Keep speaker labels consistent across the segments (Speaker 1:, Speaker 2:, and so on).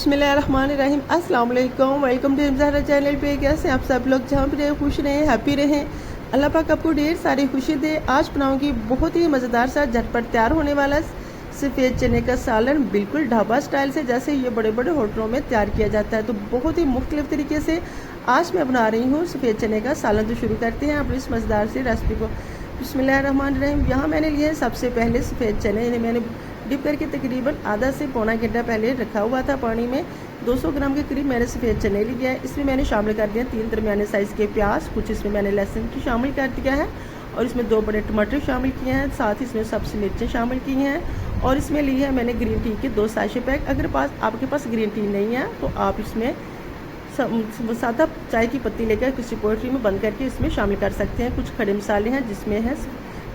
Speaker 1: बिस्मिल्लाहिर्रहमानिर्रहीम अस्सलाम वालेकुम। वेलकम टू ज़हरा चैनल पे। कैसे आप सब लोग जहाँ भी रहे खुश रहें, हैप्पी रहें। अल्लाह पाक आपको ढेर सारी खुशी दे। आज बनाऊंगी बहुत ही मज़ेदार सा झटपट तैयार होने वाला सफ़ेद चने का सालन, बिल्कुल ढाबा स्टाइल से जैसे ये बड़े बड़े होटलों में तैयार किया जाता है। तो बहुत ही मुख्तलिफ तरीके से आज मैं बना रही हूँ सफ़ेद चने का सालन। तो शुरू करते हैं अपनी इस मज़ेदार सी रेसिपी को। बिस्मिल्लाहिर्रहमानिर्रहीम। यहाँ मैंने लिए सबसे पहले सफ़ेद चने, इन्हें मैंने डिप करके तकरीबन आधा से पौना घंटा पहले रखा हुआ था पानी में। 200 ग्राम के करीब मैंने सफ़ेद चने लिया है। इसमें मैंने शामिल कर दिया 3 दरमियाने साइज़ के प्याज, कुछ इसमें मैंने लहसुन की शामिल कर दिया है और इसमें 2 बड़े टमाटर शामिल किए हैं, साथ ही इसमें सब्ज़ मिर्चें शामिल की हैं और इसमें ली है मैंने ग्रीन टी के 2 साशे पैक। अगर आपके पास ग्रीन टी नहीं है तो आप इसमें सादा चाय की पत्ती लेकर किसी पोल्ट्री में बंद करके इसमें शामिल कर सकते हैं। कुछ खड़े मसाले हैं जिसमें है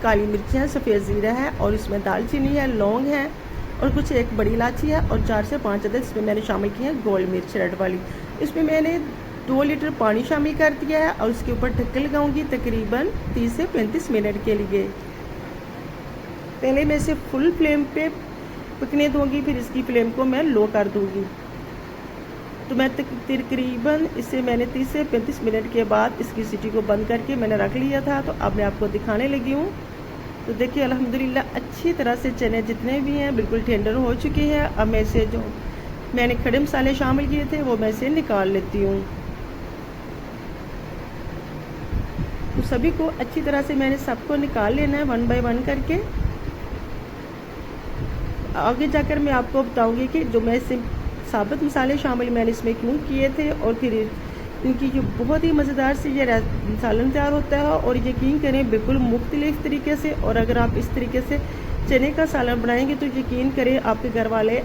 Speaker 1: काली मिर्च है, सफ़ेद ज़ीरा है और इसमें दालचीनी है, लौंग है और कुछ एक बड़ी इलायची है और 4 से 5 अदद इसमें मैंने शामिल की है गोल मिर्च रेड वाली। इसमें मैंने 2 लीटर पानी शामिल कर दिया है और उसके ऊपर ढक्कन लगाऊंगी तकरीबन 30 से 35 मिनट के लिए। पहले मैं इसे फुल फ्लेम पे पकने दूंगी, फिर इसकी फ्लेम को मैं लो कर दूंगी। तो मैं तकरीबन इसे मैंने 30 से 35 मिनट के बाद इसकी सीटी को बंद करके मैंने रख लिया था। तो अब मैं आपको दिखाने लगी हूँ। तो देखिए अल्हम्दुलिल्लाह अच्छी तरह से चने जितने भी हैं बिल्कुल टेंडर हो चुके हैं। अब मैं इसे जो मैंने खड़े मसाले शामिल किए थे वो मैं इसे निकाल लेती हूँ। तो सभी को अच्छी तरह से मैंने सबको निकाल लेना है 1 बाय 1 करके। आगे जाकर मैं आपको बताऊंगी कि जो मैं इसे साबुत मसाले शामिल मैंने इसमें क्यों किए थे और फिर इनकी जो बहुत ही मज़ेदार से ये सालन तैयार होता है। और यकीन करें बिल्कुल मुख्तलिफ तरीके से, और अगर आप इस तरीके से चने का सालन बनाएंगे तो यकीन करें आपके घर वाले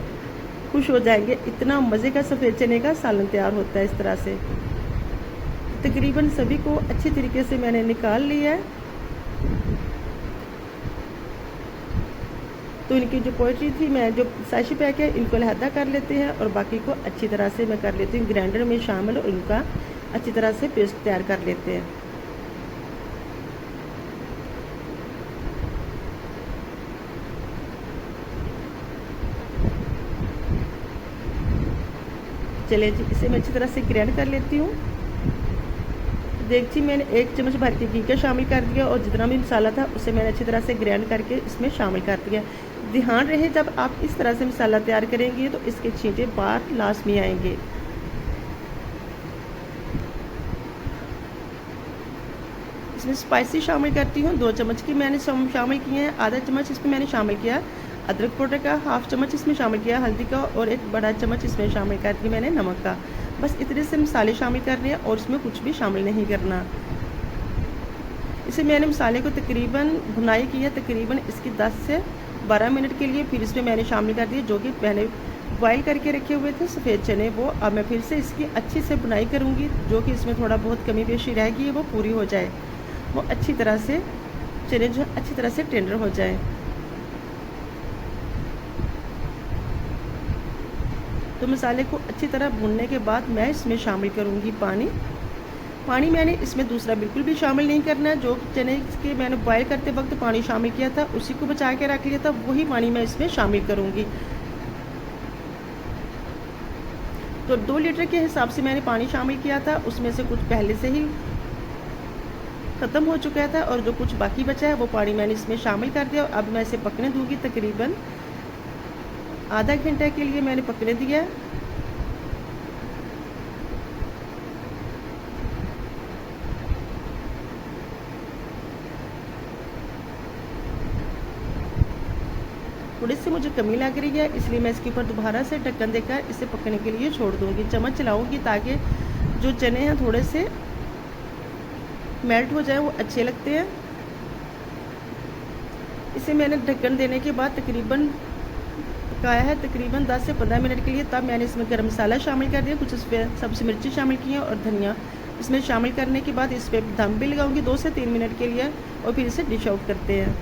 Speaker 1: खुश हो जाएंगे। इतना मज़े का सफ़ेद चने का सालन तैयार होता है इस तरह से। तकरीबन सभी को अच्छी तरीके से मैंने निकाल लिया है। तो इनकी जो पोल्ट्री थी मैं जो साशे पैक है इनको अलहदा कर लेते हैं और बाकी को अच्छी तरह से मैं कर लेती हूँ ग्राइंडर में शामिल और इनका अच्छी तरह से पेस्ट तैयार कर लेते हैं। चलिए जी, इसे मैं अच्छी तरह से ग्राइंड कर लेती हूँ। देखिए मैंने 1 चम्मच भर के घी का शामिल कर दिया और जितना भी मसाला था उसे मैंने अच्छी तरह से ग्राइंड करके इसमें शामिल कर दिया। ध्यान रहे जब आप इस तरह से मसाला तैयार करेंगे तो इसके छींटे बाहर लाजमी आएंगे। इसमें स्पाइसी शामिल करती हूँ 2 चम्मच की मैंने शामिल किए हैं। आधा चम्मच इसमें मैंने शामिल किया अदरक पाउडर का, हाफ चम्मच इसमें शामिल किया हल्दी का और 1 बड़ा चम्मच इसमें शामिल कर दिया मैंने नमक का। बस इतने से मसाले शामिल करने हैं और इसमें कुछ भी शामिल नहीं करना। इसे मैंने मसाले को तकरीबन भुनाई की है तकरीबन इसकी 10 से 12 मिनट के लिए। फिर इसमें मैंने शामिल कर दिए जो कि मैंने बॉयल करके रखे हुए थे सफ़ेद चने, वो अब मैं फिर से इसकी अच्छी से बुनाई करूँगी। जो कि इसमें थोड़ा बहुत कमी पेशी रहेगी वो पूरी हो जाए, वो अच्छी तरह से चने जो अच्छी तरह से टेंडर हो जाए। तो मसाले को अच्छी तरह भूनने के बाद मैं इसमें शामिल करूँगी पानी मैंने इसमें दूसरा बिल्कुल भी शामिल नहीं करना है। जो चने के मैंने बॉयल करते वक्त पानी शामिल किया था उसी को बचा के रख लिया था, वही पानी मैं इसमें शामिल करूँगी। तो 2 लीटर के हिसाब से मैंने पानी शामिल किया था, उसमें से कुछ पहले से ही ख़त्म हो चुका था और जो कुछ बाकी बचा है वो पानी मैंने इसमें शामिल कर दिया। अब मैं इसे पकने दूँगी तकरीबन आधा घंटा के लिए मैंने पकने दिया। थोड़ी सी मुझे कमी लग रही है इसलिए मैं इसके ऊपर दोबारा से ढक्कन देकर इसे पकने के लिए छोड़ दूँगी। चम्मच चलाऊँगी ताकि जो चने हैं थोड़े से मेल्ट हो जाए, वो अच्छे लगते हैं। इसे मैंने ढक्कन देने के बाद तकरीबन पकाया है तकरीबन 10 से 15 मिनट के लिए। तब मैंने इसमें गरम मसाला शामिल कर दिया, कुछ इस पर सब्ज़ी मिर्ची शामिल की हैं और धनिया इसमें शामिल करने के बाद इस पर दम भी लगाऊंगी 2 से 3 मिनट के लिए और फिर इसे डिश आउट करते हैं।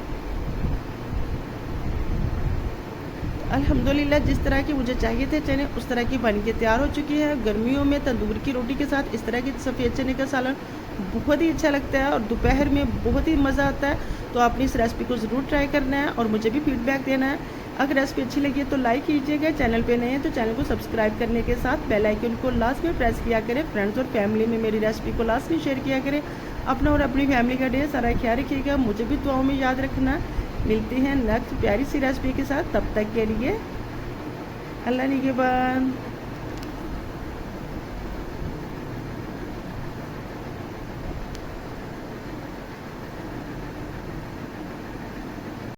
Speaker 1: अल्हम्दुलिल्लाह जिस तरह की मुझे चाहिए थे चने उस तरह की बन के तैयार हो चुकी है। गर्मियों में तंदूर की रोटी के साथ इस तरह की सफ़ेद चने का सालन बहुत ही अच्छा लगता है और दोपहर में बहुत ही मज़ा आता है। तो आपने इस रेसिपी को ज़रूर ट्राई करना है और मुझे भी फीडबैक देना है। अगर रेसिपी अच्छी लगी है तो लाइक कीजिएगा, चैनल पे नए हैं तो चैनल को सब्सक्राइब करने के साथ बेल आइकन को लास्ट में प्रेस किया करें। फ्रेंड्स और फैमिली में मेरी रेसिपी को लास्ट में शेयर किया करें। अपना और अपनी फैमिली का ढेर सारा ख्याल रखिएगा, मुझे भी दुआओं में याद रखना। मिलते हैं नेक्स्ट प्यारी सी रेसिपी के साथ, तब तक के लिए अल्लाह निगहबान।